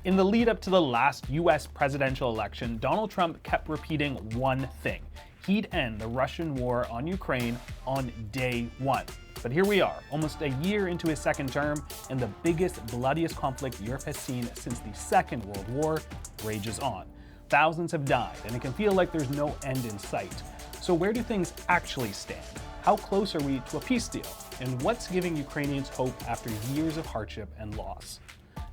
In the lead up to the last US presidential election, Donald Trump kept repeating one thing. He'd end the Russian war on Ukraine on day one. But here we are, almost a year into his second term, and the biggest, bloodiest conflict Europe has seen since the Second World War rages on. Thousands have died, and it can feel like there's no end in sight. So where do things actually stand? How close are we to a peace deal? And what's giving Ukrainians hope after years of hardship and loss?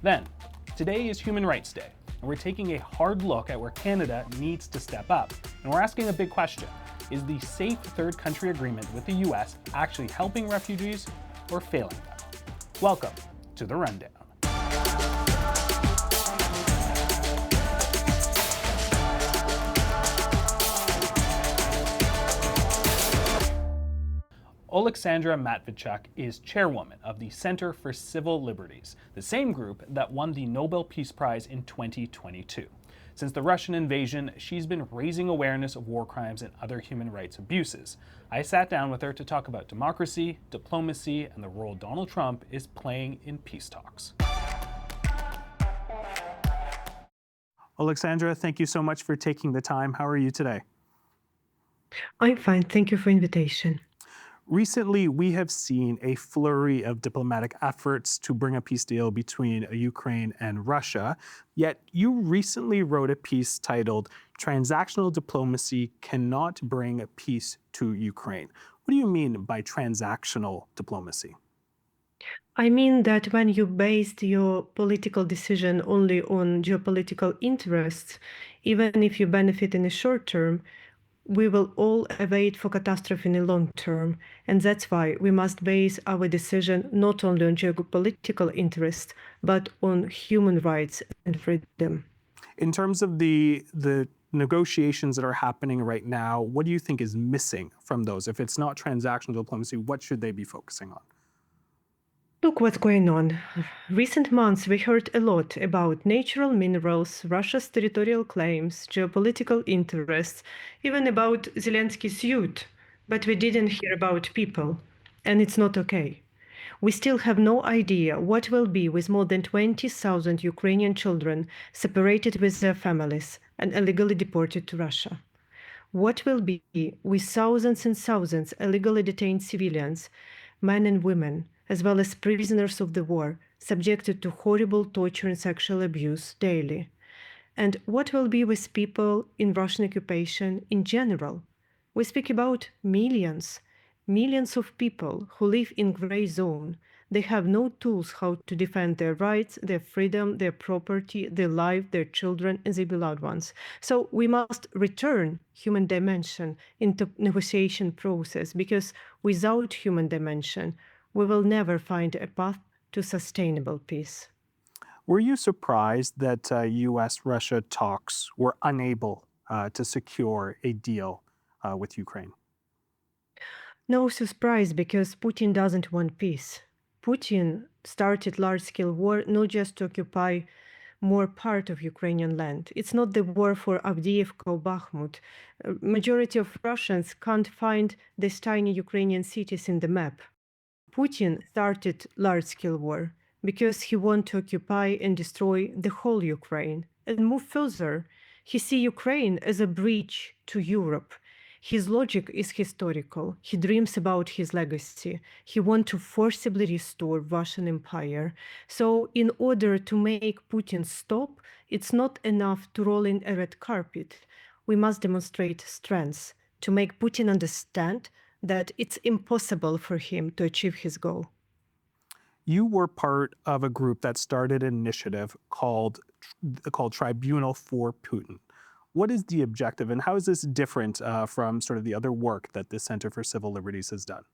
Then, today is Human Rights Day, and we're taking a hard look at where Canada needs to step up. And we're asking a big question. Is the safe third country agreement with the US actually helping refugees or failing them? Welcome to The Rundown. Oleksandra Matviychuk is chairwoman of the Center for Civil Liberties, the same group that won the Nobel Peace Prize in 2022. Since the Russian invasion, she's been raising awareness of war crimes and other human rights abuses. I sat down with her to talk about democracy, diplomacy, and the role Donald Trump is playing in peace talks. Oleksandra, thank you so much for taking the time. How are you today? I'm fine. Thank you for invitation. Recently, we have seen a flurry of diplomatic efforts to bring a peace deal between Ukraine and Russia. Yet you recently wrote a piece titled "Transactional Diplomacy Cannot Bring Peace to Ukraine." What do you mean by transactional diplomacy? I mean that when you based your political decision only on geopolitical interests, even if you benefit in the short term, we will all await for catastrophe in the long term. And that's why we must base our decision not only on geopolitical interests, but on human rights and freedom. In terms of the negotiations that are happening right now, what do you think is missing from those? If it's not transactional diplomacy, what should they be focusing on? Look what's going on. Recent months, we heard a lot about natural minerals, Russia's territorial claims, geopolitical interests, even about Zelensky's youth. But we didn't hear about people, and it's not okay. We still have no idea what will be with more than 20,000 Ukrainian children separated with their families and illegally deported to Russia. What will be with thousands and thousands illegally detained civilians, men and women, as well as prisoners of the war, subjected to horrible torture and sexual abuse daily? And what will be with people in Russian occupation in general? We speak about millions of people who live in gray zone. They have no tools how to defend their rights, their freedom, their property, their life, their children, and their beloved ones. So we must return human dimension into negotiation process, because without human dimension, we will never find a path to sustainable peace. Were you surprised that US-Russia talks were unable to secure a deal with Ukraine? No surprise, because Putin doesn't want peace. Putin started large-scale war not just to occupy more part of Ukrainian land. It's not the war for Avdiivka or Bakhmut. Majority of Russians can't find these tiny Ukrainian cities in the map. Putin started large-scale war because he wants to occupy and destroy the whole Ukraine and move further. He sees Ukraine as a bridge to Europe. His logic is historical. He dreams about his legacy. He wants to forcibly restore Russian Empire. So in order to make Putin stop, it's not enough to roll in a red carpet. We must demonstrate strength to make Putin understand that it's impossible for him to achieve his goal. You were part of a group that started an initiative called Tribunal for Putin. What is the objective, and how is this different from sort of the other work that the Center for Civil Liberties has done?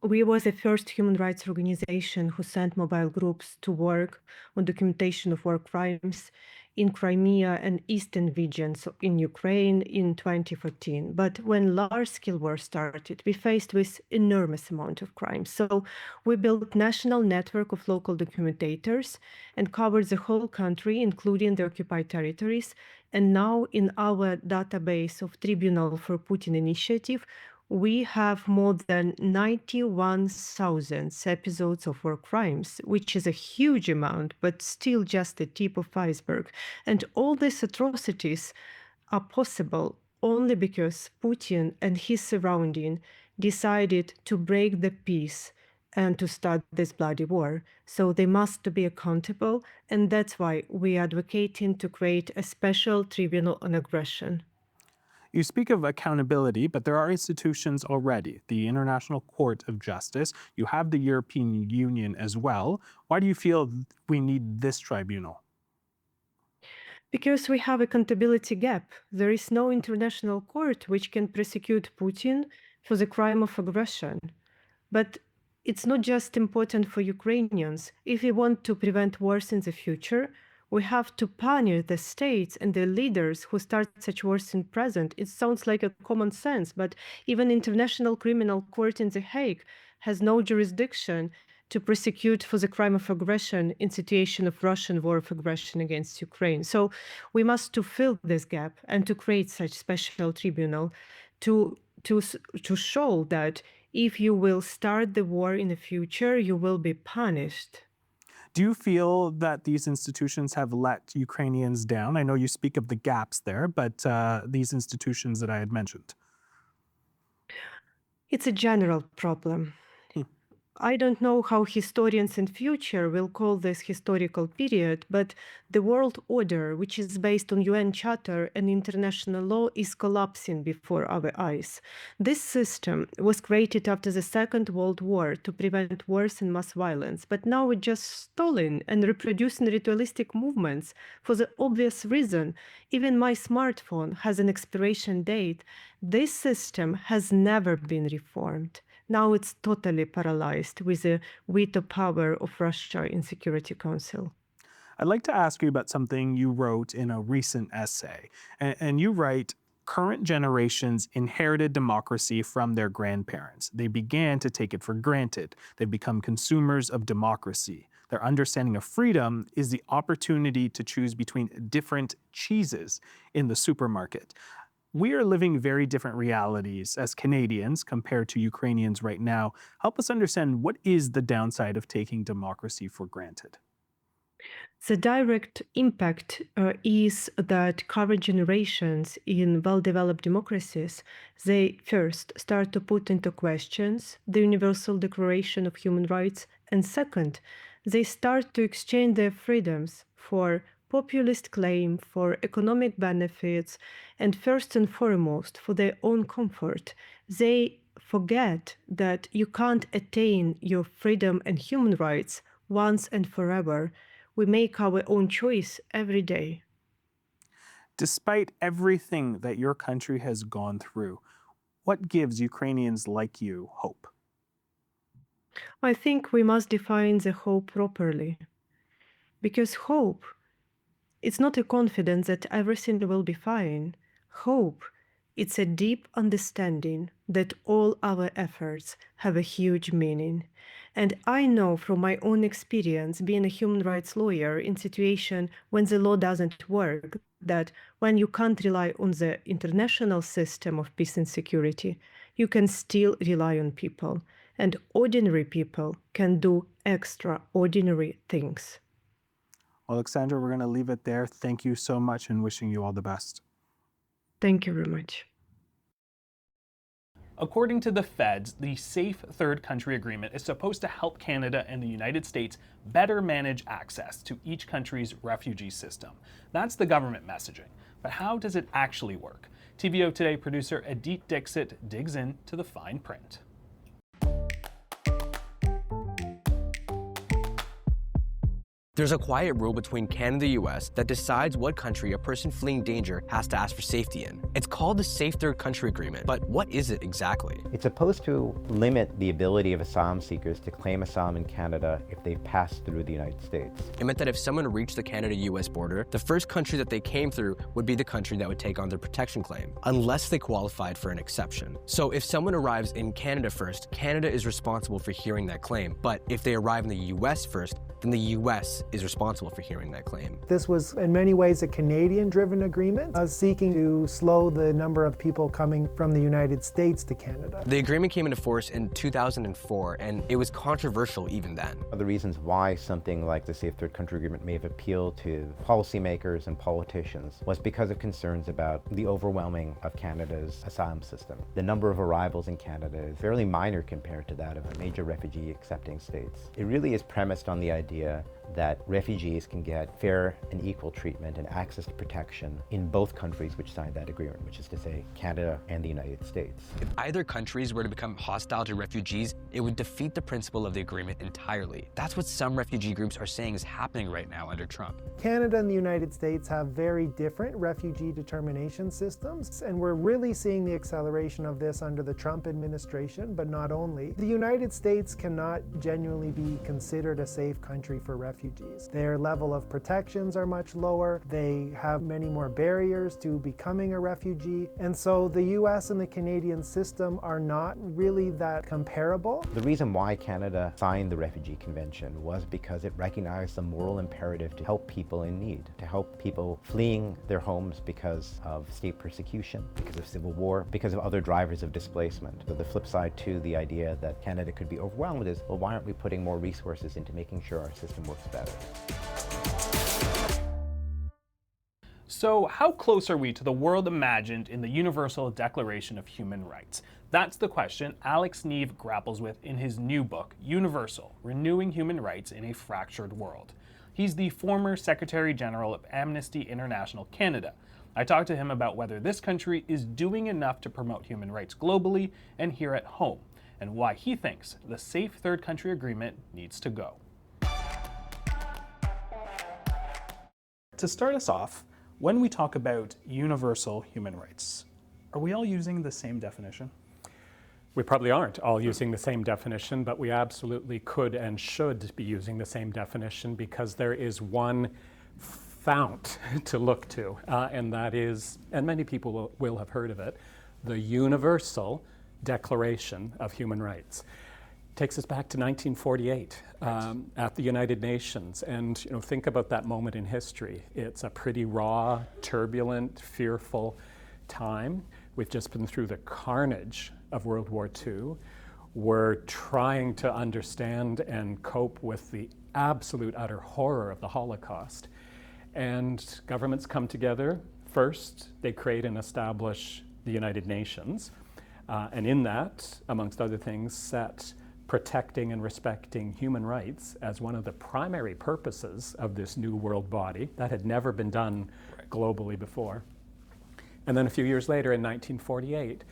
We were the first human rights organization who sent mobile groups to work on documentation of war crimes in Crimea and eastern regions in Ukraine in 2014. But when large-scale war started, we faced with enormous amount of crimes. So we built national network of local documentators and covered the whole country, including the occupied territories. And now in our database of Tribunal for Putin initiative, We have more than 91,000 episodes of war crimes, which is a huge amount, but still just the tip of the iceberg. And all these atrocities are possible only because Putin and his surrounding decided to break the peace and to start this bloody war. So they must be accountable, and that's why we are advocating to create a special tribunal on aggression. You speak of accountability, but there are institutions already. The International Court of Justice, you have the European Union as well. Why do you feel we need this tribunal? Because we have accountability gap. There is no international court which can prosecute Putin for the crime of aggression. But it's not just important for Ukrainians. If we want to prevent wars in the future, we have to punish the states and the leaders who start such wars in present. It sounds like a common sense, but even International Criminal Court in The Hague has no jurisdiction to prosecute for the crime of aggression in situation of Russian war of aggression against Ukraine. So we must to fill this gap and to create such special tribunal to show that if you will start the war in the future, you will be punished. Do you feel that these institutions have let Ukrainians down? I know you speak of the gaps there, but these institutions that I had mentioned. It's a general problem. I don't know how historians in future will call this historical period, but the world order, which is based on UN Charter and international law, is collapsing before our eyes. This system was created after the Second World War to prevent wars and mass violence, but now it's just stalling and reproducing ritualistic movements for the obvious reason. Even my smartphone has an expiration date. This system has never been reformed. Now it's totally paralyzed with the veto power of Russia in Security Council. I'd like to ask you about something you wrote in a recent essay. And you write, current generations inherited democracy from their grandparents. They began to take it for granted. They've become consumers of democracy. Their understanding of freedom is the opportunity to choose between different cheeses in the supermarket. We are living very different realities as Canadians compared to Ukrainians right now. Help us understand, what is the downside of taking democracy for granted? The direct impact is that current generations in well-developed democracies, they first start to put into questions the Universal Declaration of Human Rights, and second, they start to exchange their freedoms for populist claim, for economic benefits, and first and foremost, for their own comfort. They forget that you can't attain your freedom and human rights once and forever. We make our own choice every day. Despite everything that your country has gone through, what gives Ukrainians like you hope? I think we must define the hope properly. Because hope, it's not a confidence that everything will be fine. Hope, it's a deep understanding that all our efforts have a huge meaning. And I know from my own experience being a human rights lawyer in situation when the law doesn't work, that when you can't rely on the international system of peace and security, you can still rely on people. And ordinary people can do extraordinary things. Oleksandra, we're going to leave it there. Thank you so much and wishing you all the best. Thank you very much. According to the feds, the Safe Third Country Agreement is supposed to help Canada and the United States better manage access to each country's refugee system. That's the government messaging. But how does it actually work? TVO Today producer Adit Dixit digs into the fine print. There's a quiet rule between Canada and the US that decides what country a person fleeing danger has to ask for safety in. It's called the Safe Third Country Agreement, but what is it exactly? It's supposed to limit the ability of asylum seekers to claim asylum in Canada if they pass through the United States. It meant that if someone reached the Canada-US border, the first country that they came through would be the country that would take on their protection claim, unless they qualified for an exception. So if someone arrives in Canada first, Canada is responsible for hearing that claim, but if they arrive in the US first, then the US is responsible for hearing that claim. This was in many ways a Canadian-driven agreement, seeking to slow the number of people coming from the United States to Canada. The agreement came into force in 2004, and it was controversial even then. One of the reasons why something like the Safe Third Country Agreement may have appealed to policymakers and politicians was because of concerns about the overwhelming of Canada's asylum system. The number of arrivals in Canada is fairly minor compared to that of major refugee accepting states. It really is premised on the idea that refugees can get fair and equal treatment and access to protection in both countries which signed that agreement, which is to say Canada and the United States. If either countries were to become hostile to refugees, it would defeat the principle of the agreement entirely. That's what some refugee groups are saying is happening right now under Trump. Canada and the United States have very different refugee determination systems, and we're really seeing the acceleration of this under the Trump administration, but not only. The United States cannot genuinely be considered a safe country for refugees. Their level of protections are much lower. They have many more barriers to becoming a refugee. And so the US and the Canadian system are not really that comparable. The reason why Canada signed the Refugee Convention was because it recognized the moral imperative to help people in need, to help people fleeing their homes because of state persecution, because of civil war, because of other drivers of displacement. So the flip side to the idea that Canada could be overwhelmed is, well, why aren't we putting more resources into making sure our system works better? So how close are we to the world imagined in the Universal Declaration of Human Rights? That's the question Alex Neve grapples with in his new book, Universal: Renewing Human Rights in a Fractured World. He's the former Secretary General of Amnesty International Canada. I talked to him about whether this country is doing enough to promote human rights globally and here at home, and why he thinks the Safe Third Country Agreement needs to go. To start us off, when we talk about universal human rights, are we all using the same definition? We probably aren't all using the same definition, but we absolutely could and should be using the same definition, because there is one fount to look to, and that is, and many people will have heard of it, the Universal Declaration of Human Rights. Takes us back to 1948 at the United Nations, and think about that moment in history. It's a pretty raw, turbulent, fearful time. We've just been through the carnage of World War II. We're trying to understand and cope with the absolute utter horror of the Holocaust. And governments come together. First, they create and establish the United Nations, and in that, amongst other things, set protecting and respecting human rights as one of the primary purposes of this new world body. That had never been done globally before. And then a few years later, in 1948,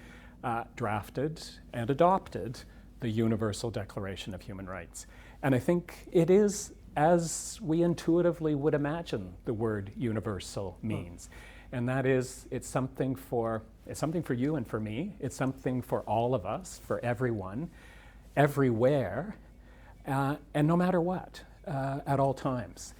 drafted and adopted the Universal Declaration of Human Rights. And I think it is, as we intuitively would imagine the word universal means. And that is, it's something for you and for me. It's something for all of us, for everyone, everywhere, and no matter what, at all times.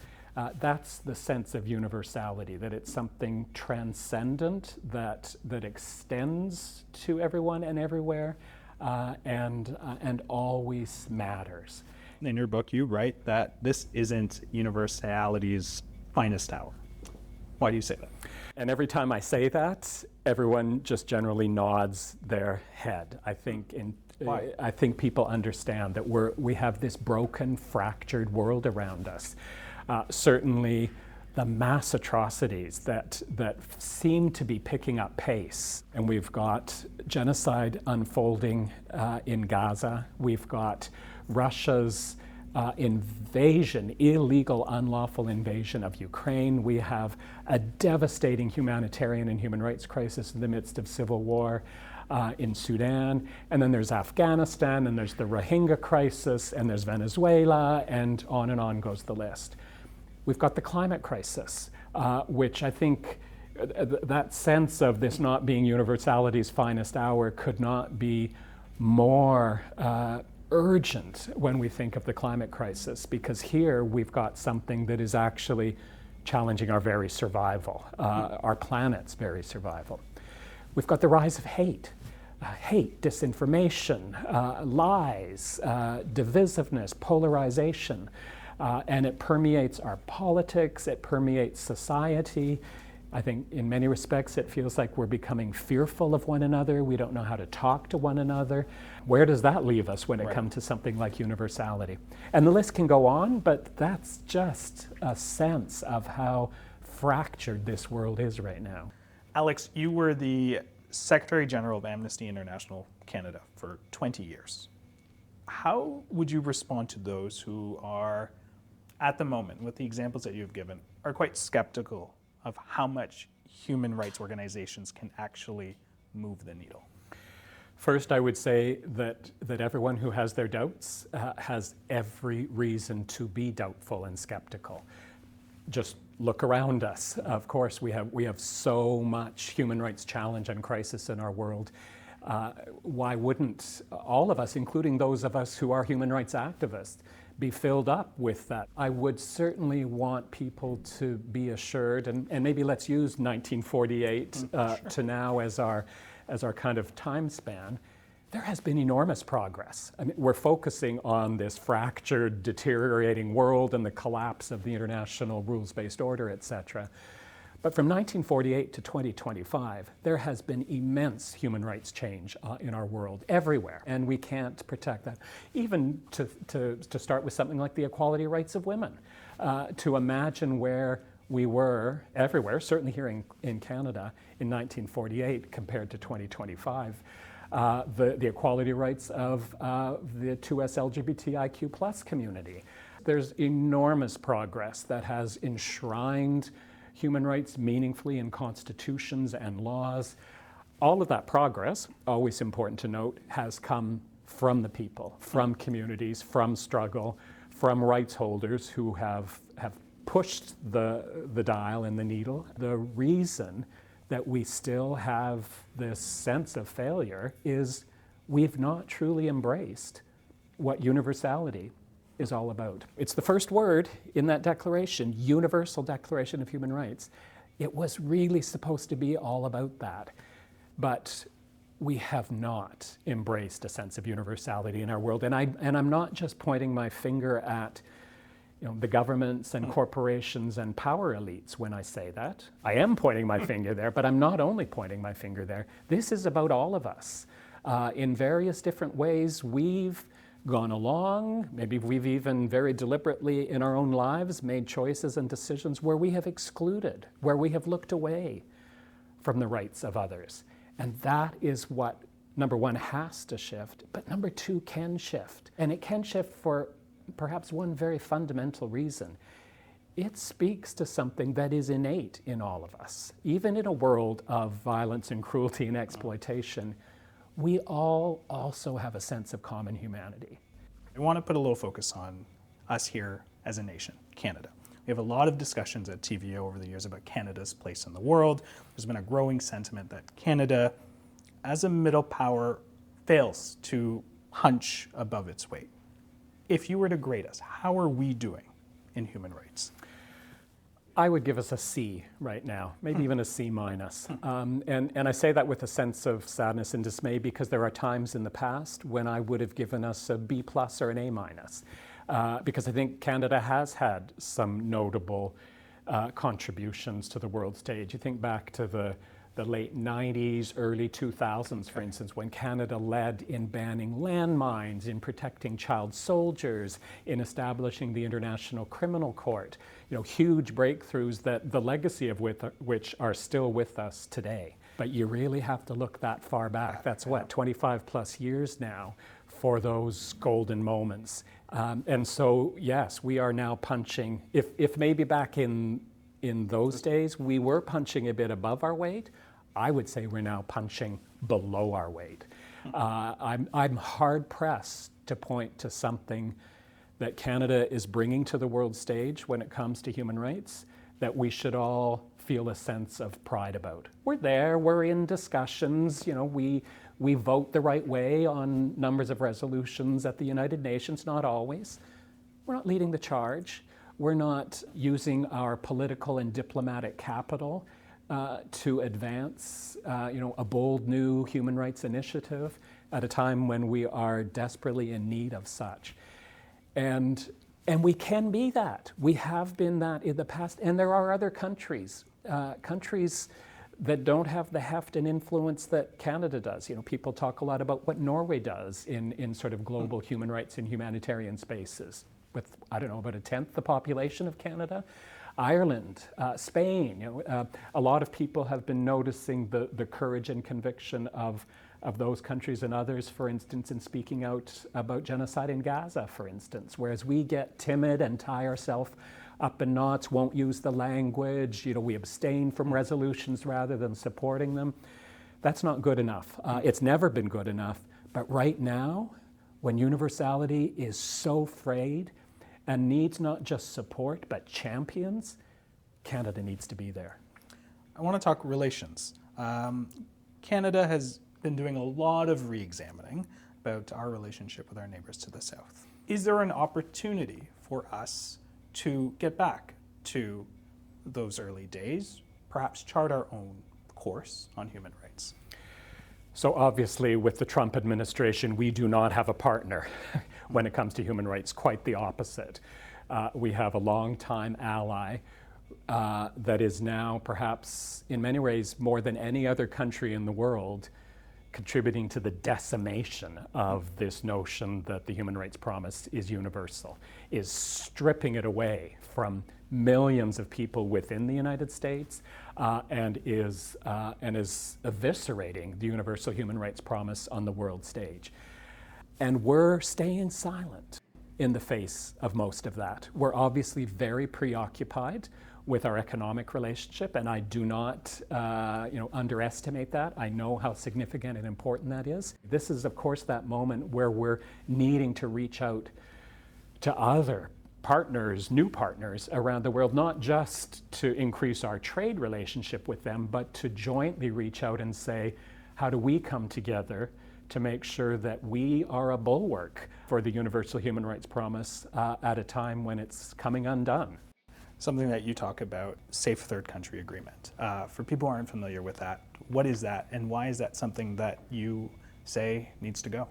That's the sense of universality, that it's something transcendent, that extends to everyone and everywhere, and always matters. In your book, you write that this isn't universality's finest hour. Why do you say that? And every time I say that, everyone just generally nods their head. I think people understand that we have this broken, fractured world around us. Certainly, the mass atrocities that seem to be picking up pace, and we've got genocide unfolding in Gaza. We've got Russia's invasion, illegal, unlawful invasion of Ukraine. We have a devastating humanitarian and human rights crisis in the midst of civil war in Sudan. And then there's Afghanistan, and there's the Rohingya crisis, and there's Venezuela, and on goes the list. We've got the climate crisis, which I think that sense of this not being universality's finest hour could not be more urgent when we think of the climate crisis, because here we've got something that is actually challenging our very survival, our planet's very survival. We've got the rise of hate, disinformation, lies, divisiveness, polarization. And it permeates our politics, it permeates society. I think in many respects it feels like we're becoming fearful of one another. We don't know how to talk to one another. Where does that leave us when it comes to something like universality? And the list can go on, but that's just a sense of how fractured this world is right now. Alex, you were the Secretary General of Amnesty International Canada for 20 years. How would you respond to those who are, at the moment, with the examples that you've given, are quite skeptical of how much human rights organizations can actually move the needle? First, I would say that everyone who has their doubts has every reason to be doubtful and skeptical. Just look around us. Of course, we have so much human rights challenge and crisis in our world. Why wouldn't all of us, including those of us who are human rights activists, be filled up with that? I would certainly want people to be assured, and maybe let's use 1948 to now as our kind of time span. There has been enormous progress. I mean, we're focusing on this fractured, deteriorating world and the collapse of the international rules-based order, etc. But from 1948 to 2025, there has been immense human rights change in our world, everywhere, and we can't protect that. Even to start with something like the equality rights of women, to imagine where we were everywhere, certainly here in Canada in 1948 compared to 2025. The equality rights of the 2S LGBTIQ plus community. There's enormous progress that has enshrined human rights meaningfully in constitutions and laws. All of that progress, always important to note, has come from the people, from communities, from struggle, from rights holders who have pushed the dial and the needle. The reason that we still have this sense of failure is we've not truly embraced what universality is all about. It's the first word in that declaration, Universal Declaration of Human Rights. It was really supposed to be all about that. But we have not embraced a sense of universality in our world. And I'm not just pointing my finger at the governments and corporations and power elites when I say that. I am pointing my finger there, but I'm not only pointing my finger there. This is about all of us. In various different ways, we've gone along, maybe we've even very deliberately in our own lives made choices and decisions where we have excluded, where we have looked away from the rights of others. And that is what, number one, has to shift, but number two, can shift. And it can shift for perhaps one very fundamental reason. It speaks to something that is innate in all of us. Even in a world of violence and cruelty and exploitation, we all also have a sense of common humanity. I want to put a little focus on us here as a nation, Canada. We have a lot of discussions at TVO over the years about Canada's place in the world. There's been a growing sentiment that Canada, as a middle power, fails to hunch above its weight. If you were to grade us, how are we doing in human rights? I would give us a C right now, maybe even a C minus. And I say that with a sense of sadness and dismay because there are times in the past when I would have given us a B plus or an A minus. Because I think Canada has had some notable contributions to the world stage. You think back to the late 90s, early 2000s, for instance, when Canada led in banning landmines, in protecting child soldiers, in establishing the International Criminal Court. Huge breakthroughs that the legacy of which are still with us today. But you really have to look that far back. That's 25 plus years now for those golden moments. And so, yes, we are now punching, if maybe back in those days we were punching a bit above our weight, I would say we're now punching below our weight. I'm hard pressed to point to something that Canada is bringing to the world stage when it comes to human rights that we should all feel a sense of pride about. We're there, we're in discussions, we vote the right way on numbers of resolutions at the United Nations, not always. We're not leading the charge. We're not using our political and diplomatic capital to advance a bold new human rights initiative at a time when we are desperately in need of such. And And we can be that. We have been that in the past. And there are other countries, countries that don't have the heft and influence that Canada does. You know, people talk a lot about what Norway does in sort of global human rights and humanitarian spaces, with, I don't know, about a tenth the population of Canada. Ireland, Spain, you know, a lot of people have been noticing the courage and conviction of those countries and others, for instance, in speaking out about genocide in Gaza, for instance, whereas we get timid and tie ourselves up in knots, won't use the language, you know, we abstain from resolutions rather than supporting them. That's not good enough. It's never been good enough. But right now, when universality is so frayed and needs not just support, but champions, Canada needs to be there. I want to talk relations. Canada has been doing a lot of re-examining about our relationship with our neighbors to the south. Is there an opportunity for us to get back to those early days, perhaps chart our own course on human rights? So obviously with the Trump administration, we do not have a partner when it comes to human rights, quite the opposite. We have a longtime ally that is now perhaps in many ways more than any other country in the world contributing to the decimation of this notion that the human rights promise is universal, is stripping it away from millions of people within the United States and is eviscerating the universal human rights promise on the world stage. And we're staying silent in the face of most of that. We're obviously very preoccupied with our economic relationship, and I do not underestimate that. I know how significant and important that is. This is, of course, that moment where we're needing to reach out to other partners, new partners around the world, not just to increase our trade relationship with them, but to jointly reach out and say, how do we come together to make sure that we are a bulwark for the universal human rights promise at a time when it's coming undone? Something that you talk about, safe third country agreement. For people who aren't familiar with that, what is that and why is that something that you say needs to go?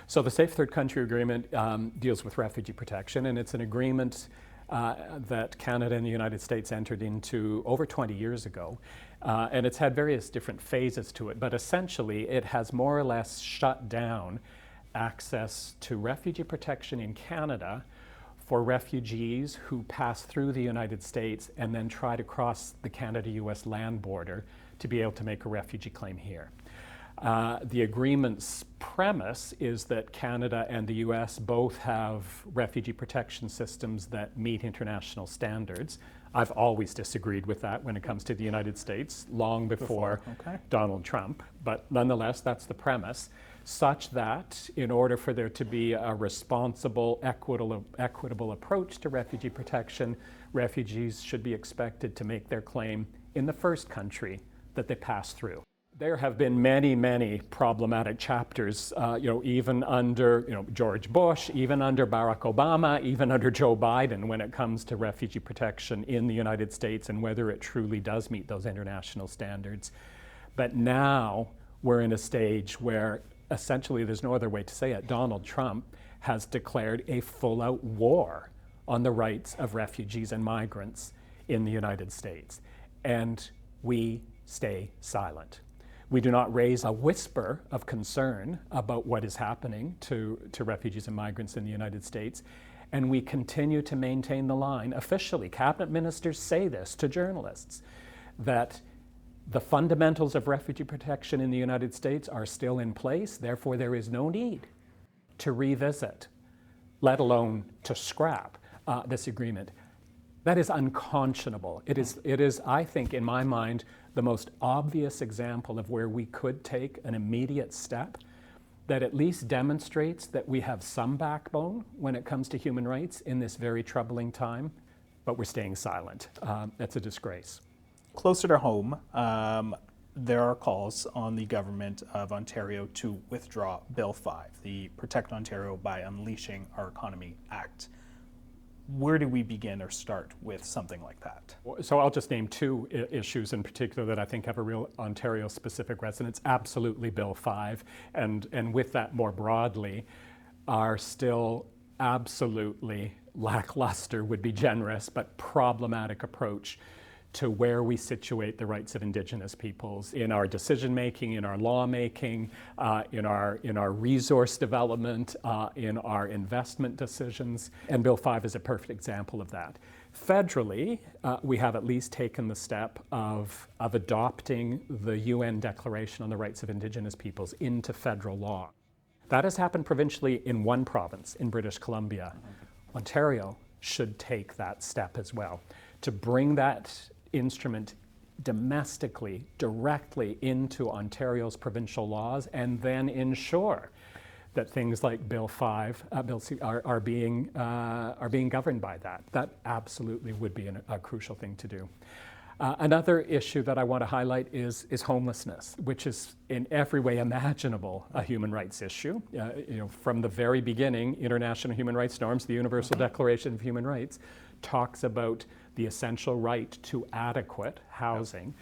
So the safe third country agreement deals with refugee protection, and it's an agreement that Canada and the United States entered into over 20 years ago. And it's had various different phases to it, but essentially it has more or less shut down access to refugee protection in Canada for refugees who pass through the United States and then try to cross the Canada-US land border to be able to make a refugee claim here. The agreement's premise is that Canada and the US both have refugee protection systems that meet international standards. I've always disagreed with that when it comes to the United States, long before Donald Trump, but nonetheless, that's the premise, such that in order for there to be a responsible, equitable approach to refugee protection, refugees should be expected to make their claim in the first country that they pass through. There have been many, many problematic chapters, even under George Bush, even under Barack Obama, even under Joe Biden when it comes to refugee protection in the United States and whether it truly does meet those international standards. But now we're in a stage where essentially, there's no other way to say it, Donald Trump has declared a full-out war on the rights of refugees and migrants in the United States. And we stay silent. We do not raise a whisper of concern about what is happening to refugees and migrants in the United States. And we continue to maintain the line, officially, cabinet ministers say this to journalists, that the fundamentals of refugee protection in the United States are still in place, therefore there is no need to revisit, let alone to scrap this agreement. That is unconscionable. It is, I think, in my mind, the most obvious example of where we could take an immediate step that at least demonstrates that we have some backbone when it comes to human rights in this very troubling time, but we're staying silent. That's a disgrace. Closer to home, there are calls on the government of Ontario to withdraw Bill 5, the Protect Ontario by Unleashing Our Economy Act. Where do we begin or start with something like that? So I'll just name two issues in particular that I think have a real Ontario-specific resonance. Absolutely Bill 5, and with that more broadly, are still absolutely lackluster would be generous, but problematic approach to where we situate the rights of Indigenous peoples in our decision-making, in our lawmaking, in our resource development, in our investment decisions. And Bill 5 is a perfect example of that. Federally, we have at least taken the step of adopting the UN Declaration on the Rights of Indigenous Peoples into federal law. That has happened provincially in one province, in British Columbia. Ontario should take that step as well, to bring that instrument domestically, directly into Ontario's provincial laws, and then ensure that things like Bill 5 are being governed by that. That absolutely would be a crucial thing to do. Another issue that I want to highlight is homelessness, which is in every way imaginable a human rights issue. From the very beginning, international human rights norms, the Universal Declaration of Human Rights, talks about the essential right to adequate housing.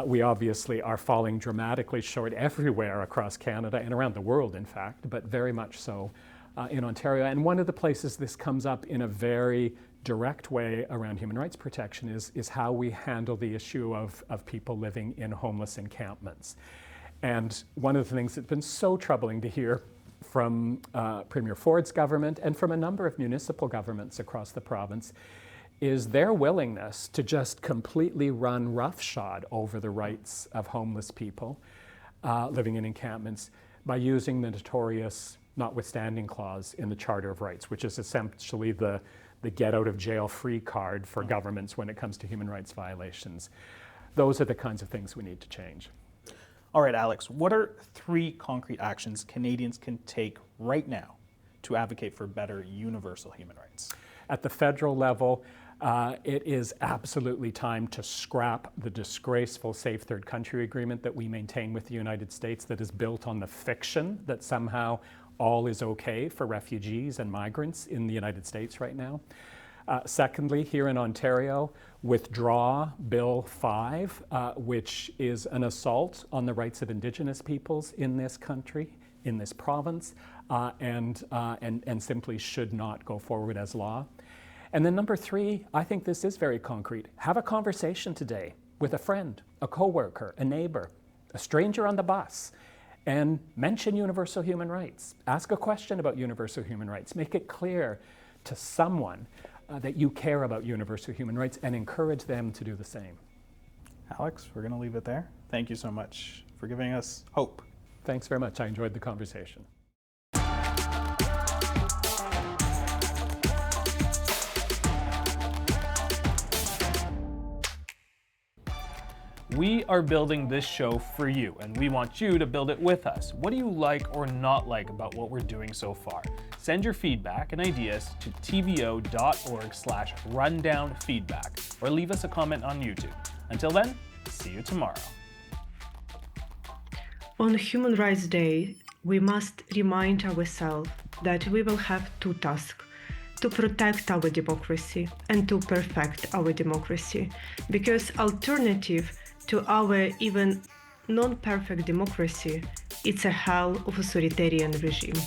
We obviously are falling dramatically short everywhere across Canada and around the world, in fact, but very much so in Ontario. And one of the places this comes up in a very direct way around human rights protection is how we handle the issue of people living in homeless encampments. And one of the things that's been so troubling to hear from Premier Ford's government and from a number of municipal governments across the province is their willingness to just completely run roughshod over the rights of homeless people living in encampments by using the notorious notwithstanding clause in the Charter of Rights, which is essentially the get out of jail free card for governments when it comes to human rights violations. Those are the kinds of things we need to change. All right, Alex, what are 3 concrete actions Canadians can take right now to advocate for better universal human rights? At the federal level, it is absolutely time to scrap the disgraceful Safe Third Country Agreement that we maintain with the United States that is built on the fiction that somehow all is okay for refugees and migrants in the United States right now. Secondly, here in Ontario, withdraw Bill 5, which is an assault on the rights of Indigenous peoples in this country, in this province, and simply should not go forward as law. And then number 3, I think this is very concrete. Have a conversation today with a friend, a coworker, a neighbor, a stranger on the bus, and mention universal human rights. Ask a question about universal human rights. Make it clear to someone that you care about universal human rights and encourage them to do the same. Alex, we're going to leave it there. Thank you so much for giving us hope. Thanks very much. I enjoyed the conversation. We are building this show for you, and we want you to build it with us. What do you like or not like about what we're doing so far? Send your feedback and ideas to tvo.org/rundownfeedback, or leave us a comment on YouTube. Until then, see you tomorrow. On Human Rights Day, we must remind ourselves that we will have 2 tasks: to protect our democracy and to perfect our democracy, because alternative to our even non-perfect democracy, it's a hell of authoritarian regime.